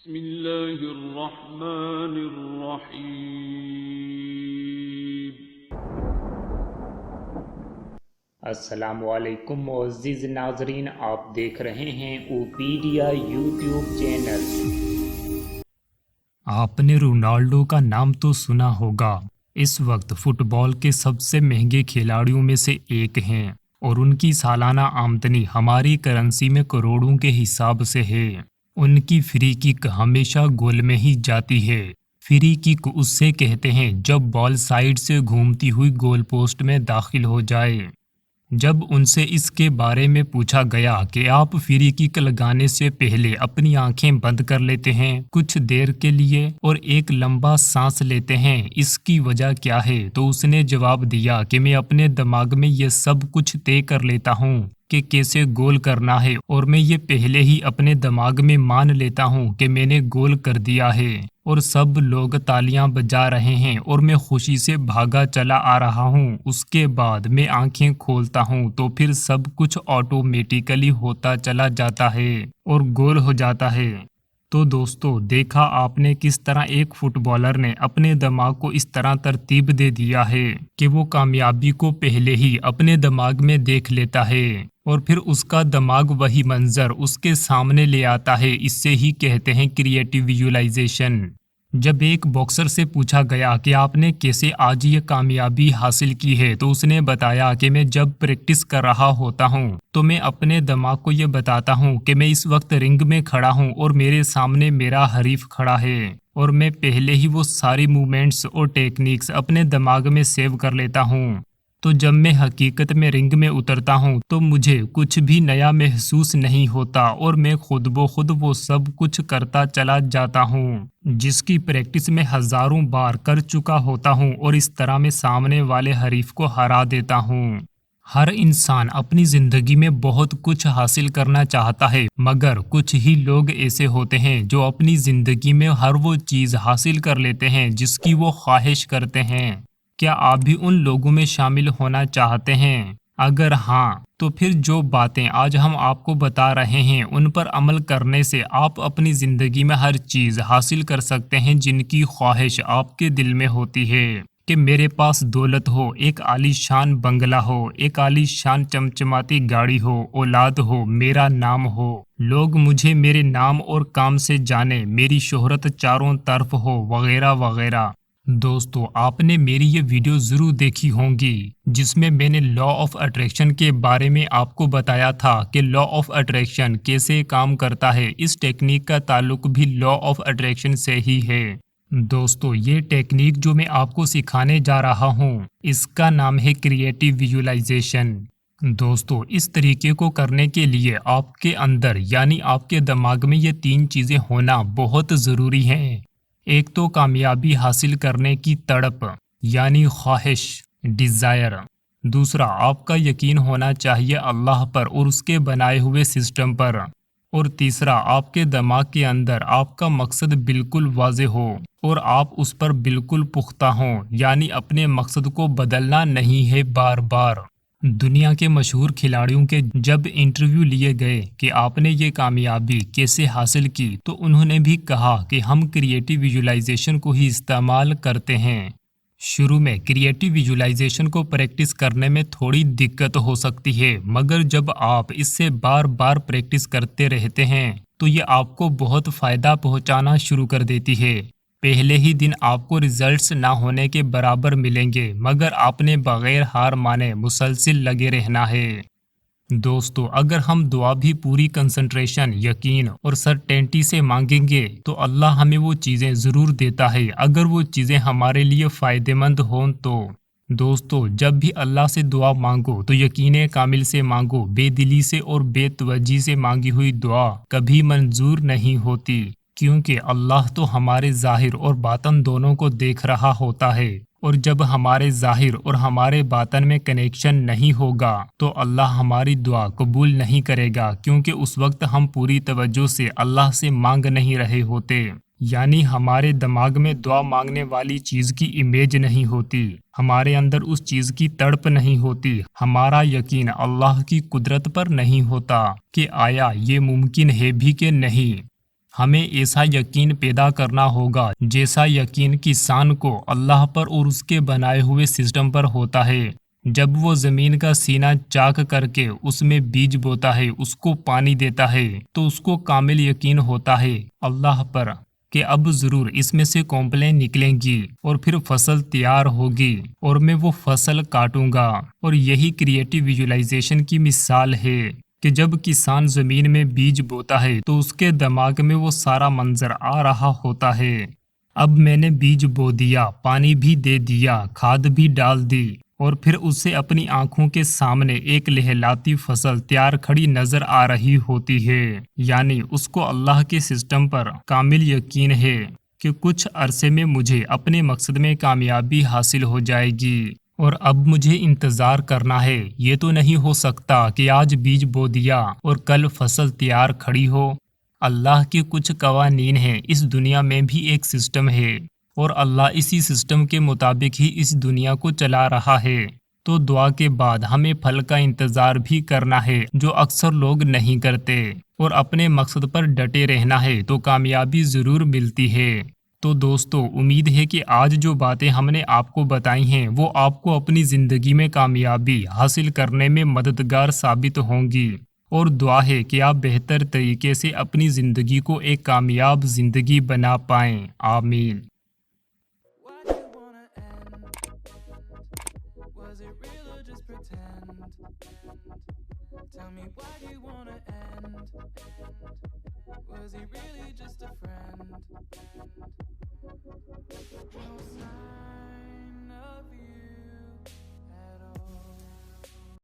بسم اللہ الرحمن الرحیم۔ السلام علیکم معزز ناظرین، آپ دیکھ رہے ہیں اوپیڈیا یوٹیوب چینل۔ آپ نے رونالڈو کا نام تو سنا ہوگا۔ اس وقت فٹ بال کے سب سے مہنگے کھلاڑیوں میں سے ایک ہیں اور ان کی سالانہ آمدنی ہماری کرنسی میں کروڑوں کے حساب سے ہے۔ ان کی فری کک ہمیشہ گول میں ہی جاتی ہے۔ فری کک اس سے کہتے ہیں جب بال سائیڈ سے گھومتی ہوئی گول پوسٹ میں داخل ہو جائے۔ جب ان سے اس کے بارے میں پوچھا گیا کہ آپ فری کک لگانے سے پہلے اپنی آنکھیں بند کر لیتے ہیں کچھ دیر کے لیے اور ایک لمبا سانس لیتے ہیں، اس کی وجہ کیا ہے، تو اس نے جواب دیا کہ میں اپنے دماغ میں یہ سب کچھ طے کر لیتا ہوں کہ کیسے گول کرنا ہے، اور میں یہ پہلے ہی اپنے دماغ میں مان لیتا ہوں کہ میں نے گول کر دیا ہے اور سب لوگ تالیاں بجا رہے ہیں اور میں خوشی سے بھاگا چلا آ رہا ہوں۔ اس کے بعد میں آنکھیں کھولتا ہوں تو پھر سب کچھ آٹومیٹیکلی ہوتا چلا جاتا ہے اور گول ہو جاتا ہے۔ تو دوستو، دیکھا آپ نے کس طرح ایک فٹ بالر نے اپنے دماغ کو اس طرح ترتیب دے دیا ہے کہ وہ کامیابی کو پہلے ہی اپنے دماغ میں دیکھ لیتا ہے اور پھر اس کا دماغ وہی منظر اس کے سامنے لے آتا ہے۔ اس سے ہی کہتے ہیں کریٹیو ویژوائزیشن۔ جب ایک باکسر سے پوچھا گیا کہ آپ نے کیسے آج یہ کامیابی حاصل کی ہے، تو اس نے بتایا کہ میں جب پریکٹس کر رہا ہوتا ہوں تو میں اپنے دماغ کو یہ بتاتا ہوں کہ میں اس وقت رنگ میں کھڑا ہوں اور میرے سامنے میرا حریف کھڑا ہے، اور میں پہلے ہی وہ ساری موومنٹس اور ٹیکنیکس اپنے دماغ میں سیو کر لیتا ہوں۔ تو جب میں حقیقت میں رنگ میں اترتا ہوں تو مجھے کچھ بھی نیا محسوس نہیں ہوتا اور میں خود بخود وہ سب کچھ کرتا چلا جاتا ہوں جس کی پریکٹس میں ہزاروں بار کر چکا ہوتا ہوں، اور اس طرح میں سامنے والے حریف کو ہرا دیتا ہوں۔ ہر انسان اپنی زندگی میں بہت کچھ حاصل کرنا چاہتا ہے، مگر کچھ ہی لوگ ایسے ہوتے ہیں جو اپنی زندگی میں ہر وہ چیز حاصل کر لیتے ہیں جس کی وہ خواہش کرتے ہیں۔ کیا آپ بھی ان لوگوں میں شامل ہونا چاہتے ہیں؟ اگر ہاں، تو پھر جو باتیں آج ہم آپ کو بتا رہے ہیں ان پر عمل کرنے سے آپ اپنی زندگی میں ہر چیز حاصل کر سکتے ہیں جن کی خواہش آپ کے دل میں ہوتی ہے کہ میرے پاس دولت ہو، ایک عالی شان بنگلہ ہو، ایک عالی شان چمچماتی گاڑی ہو، اولاد ہو، میرا نام ہو، لوگ مجھے میرے نام اور کام سے جانے، میری شہرت چاروں طرف ہو، وغیرہ وغیرہ۔ دوستو، آپ نے میری یہ ویڈیو ضرور دیکھی ہوں گی جس میں میں نے لا آف اٹریکشن کے بارے میں آپ کو بتایا تھا کہ لا آف اٹریکشن کیسے کام کرتا ہے۔ اس ٹیکنیک کا تعلق بھی لا آف اٹریکشن سے ہی ہے۔ دوستو، یہ ٹیکنیک جو میں آپ کو سکھانے جا رہا ہوں اس کا نام ہے کریٹیو ویژوائزیشن۔ دوستو، اس طریقے کو کرنے کے لیے آپ کے اندر یعنی آپ کے دماغ میں یہ تین چیزیں ہونا بہت ضروری ہیں۔ ایک تو کامیابی حاصل کرنے کی تڑپ یعنی خواہش، ڈیزائر۔ دوسرا، آپ کا یقین ہونا چاہیے اللہ پر اور اس کے بنائے ہوئے سسٹم پر۔ اور تیسرا، آپ کے دماغ کے اندر آپ کا مقصد بالکل واضح ہو اور آپ اس پر بالکل پختہ ہوں، یعنی اپنے مقصد کو بدلنا نہیں ہے بار بار۔ دنیا کے مشہور کھلاڑیوں کے جب انٹرویو لیے گئے کہ آپ نے یہ کامیابی کیسے حاصل کی، تو انہوں نے بھی کہا کہ ہم کریٹیو ویژوائزیشن کو ہی استعمال کرتے ہیں۔ شروع میں کریٹیو ویژوائزیشن کو پریکٹس کرنے میں تھوڑی دقت ہو سکتی ہے، مگر جب آپ اس سے بار بار پریکٹس کرتے رہتے ہیں تو یہ آپ کو بہت فائدہ پہنچانا شروع کر دیتی ہے۔ پہلے ہی دن آپ کو ریزلٹس نہ ہونے کے برابر ملیں گے، مگر آپ نے بغیر ہار مانے مسلسل لگے رہنا ہے۔ دوستو، اگر ہم دعا بھی پوری کنسنٹریشن، یقین اور سرٹینٹی سے مانگیں گے تو اللہ ہمیں وہ چیزیں ضرور دیتا ہے، اگر وہ چیزیں ہمارے لیے فائدہ مند ہوں تو۔ دوستو، جب بھی اللہ سے دعا مانگو تو یقین کامل سے مانگو، بے دلی سے اور بے توجہی سے مانگی ہوئی دعا کبھی منظور نہیں ہوتی، کیونکہ اللہ تو ہمارے ظاہر اور باطن دونوں کو دیکھ رہا ہوتا ہے، اور جب ہمارے ظاہر اور ہمارے باطن میں کنیکشن نہیں ہوگا تو اللہ ہماری دعا قبول نہیں کرے گا، کیونکہ اس وقت ہم پوری توجہ سے اللہ سے مانگ نہیں رہے ہوتے، یعنی ہمارے دماغ میں دعا مانگنے والی چیز کی امیج نہیں ہوتی، ہمارے اندر اس چیز کی تڑپ نہیں ہوتی، ہمارا یقین اللہ کی قدرت پر نہیں ہوتا کہ آیا یہ ممکن ہے بھی کہ نہیں۔ ہمیں ایسا یقین پیدا کرنا ہوگا جیسا یقین کسان کو اللہ پر اور اس کے بنائے ہوئے سسٹم پر ہوتا ہے۔ جب وہ زمین کا سینہ چاک کر کے اس میں بیج بوتا ہے، اس کو پانی دیتا ہے، تو اس کو کامل یقین ہوتا ہے اللہ پر کہ اب ضرور اس میں سے کونپلیں نکلیں گی اور پھر فصل تیار ہوگی اور میں وہ فصل کاٹوں گا۔ اور یہی کریٹو ویژولائزیشن کی مثال ہے کہ جب کسان زمین میں بیج بوتا ہے تو اس کے دماغ میں وہ سارا منظر آ رہا ہوتا ہے۔ اب میں نے بیج بو دیا، پانی بھی دے دیا، کھاد بھی ڈال دی، اور پھر اسے اپنی آنکھوں کے سامنے ایک لہلاتی فصل تیار کھڑی نظر آ رہی ہوتی ہے۔ یعنی اس کو اللہ کے سسٹم پر کامل یقین ہے کہ کچھ عرصے میں مجھے اپنے مقصد میں کامیابی حاصل ہو جائے گی، اور اب مجھے انتظار کرنا ہے۔ یہ تو نہیں ہو سکتا کہ آج بیج بو دیا اور کل فصل تیار کھڑی ہو۔ اللہ کے کچھ قوانین ہیں، اس دنیا میں بھی ایک سسٹم ہے، اور اللہ اسی سسٹم کے مطابق ہی اس دنیا کو چلا رہا ہے۔ تو دعا کے بعد ہمیں پھل کا انتظار بھی کرنا ہے، جو اکثر لوگ نہیں کرتے، اور اپنے مقصد پر ڈٹے رہنا ہے تو کامیابی ضرور ملتی ہے۔ تو دوستو، امید ہے کہ آج جو باتیں ہم نے آپ کو بتائی ہیں وہ آپ کو اپنی زندگی میں کامیابی حاصل کرنے میں مددگار ثابت ہوں گی، اور دعا ہے کہ آپ بہتر طریقے سے اپنی زندگی کو ایک کامیاب زندگی بنا پائیں۔ آمین۔ Was it real or just pretend? Tell me, why do you wanna end? Was he really just a friend? No sign of you.